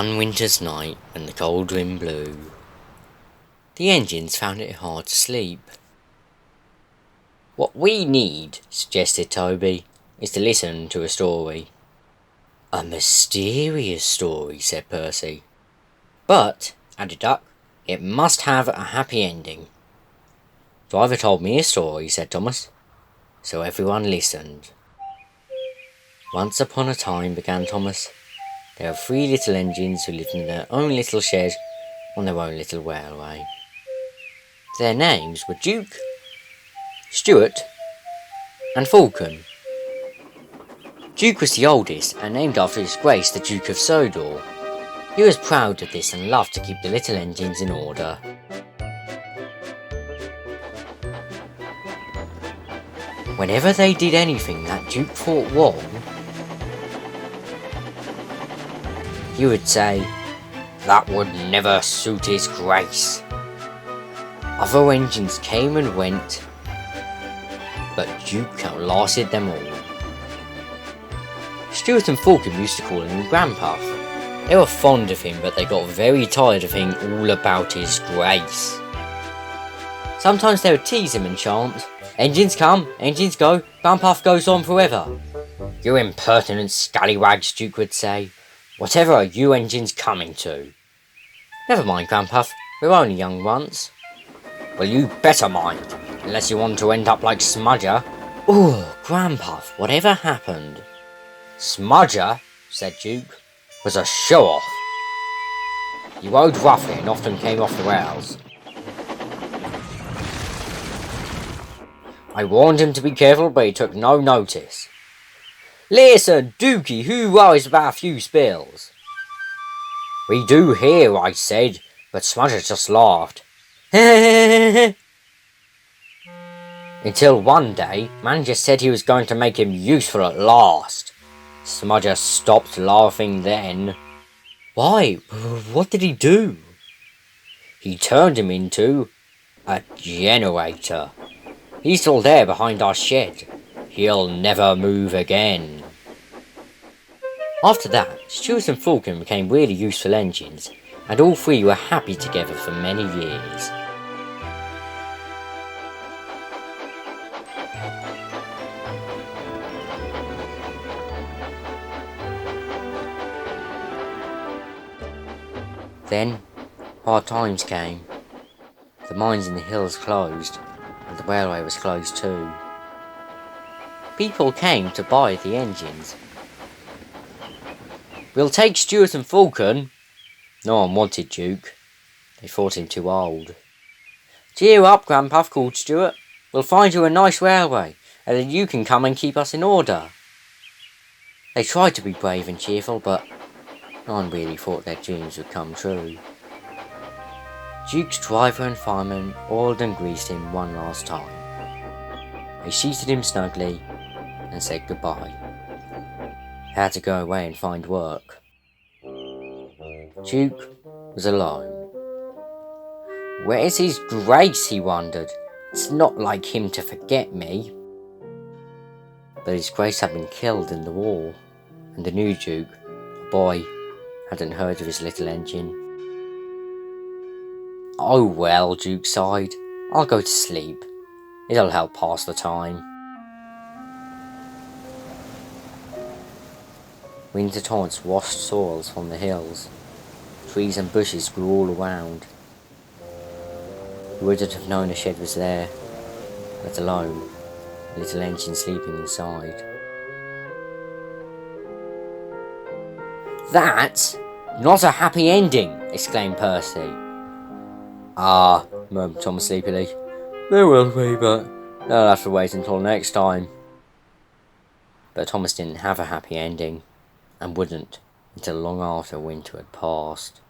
One winter's night when the cold wind blew, the engines found it hard to sleep. "What we need," suggested Toby, "is to listen to a story." "A mysterious story," said Percy. "But," added Duck, "it must have a happy ending." "Driver told me a story," said Thomas. So everyone listened. "Once upon a time," began Thomas, "there were 3 little engines who lived in their own little shed on their own little railway. Their names were Duke, Stuart, and Falcon. Duke was the oldest and named after his grace the Duke of Sodor. He was proud of this and loved to keep the little engines in order. Whenever they did anything that Duke thought wrong, he would say, 'That would never suit his grace.' Other engines came and went, but Duke outlasted them all. Stuart and Falcon used to call him Granpuff. They were fond of him, but they got very tired of hearing all about his grace. Sometimes they would tease him and chant, 'Engines come, engines go, Granpuff goes on forever.' 'You impertinent scallywags,' Duke would say. 'Whatever are you engines coming to?' 'Never mind, Granpuff, we're only young ones.' 'Well, you better mind, unless you want to end up like Smudger.' 'Oh, Granpuff, whatever happened?' 'Smudger,' said Duke, 'was a show-off. He rode roughly and often came off the rails. I warned him to be careful, but he took no notice.' 'Listen, Dookie, who worries about a few spills?' 'We do here,' I said, but Smudger just laughed. Until one day, manager said he was going to make him useful at last. Smudger stopped laughing then. 'Why? What did he do?' 'He turned him into a generator. He's still there behind our shed. He'll never move again.' After that, Stuart and Falcon became really useful engines, and all 3 were happy together for many years. Then, hard times came. The mines in the hills closed, and the railway was closed too. People came to buy the engines. 'We'll take Stuart and Falcon.' No one wanted Duke. They thought him too old. 'Cheer up, Granpuff,' called Stuart. 'We'll find you a nice railway, and then you can come and keep us in order.' They tried to be brave and cheerful, but no one really thought their dreams would come true. Duke's driver and fireman oiled and greased him one last time. They seated him snugly and said goodbye. He had to go away and find work. Duke was alone. 'Where's his grace?' he wondered. 'It's not like him to forget me.' But his grace had been killed in the war, and the new Duke, a boy, hadn't heard of his little engine. 'Oh well,' Duke sighed. 'I'll go to sleep. It'll help pass the time.' Winter torrents washed soils from the hills. Trees and bushes grew all around. You wouldn't have known a shed was there, let alone a little engine sleeping inside. 'That's not a happy ending!' exclaimed Percy. 'Ah,' murmured Thomas sleepily. 'There will be, but they'll have to wait until next time.' But Thomas didn't have a happy ending, and wouldn't until long after winter had passed.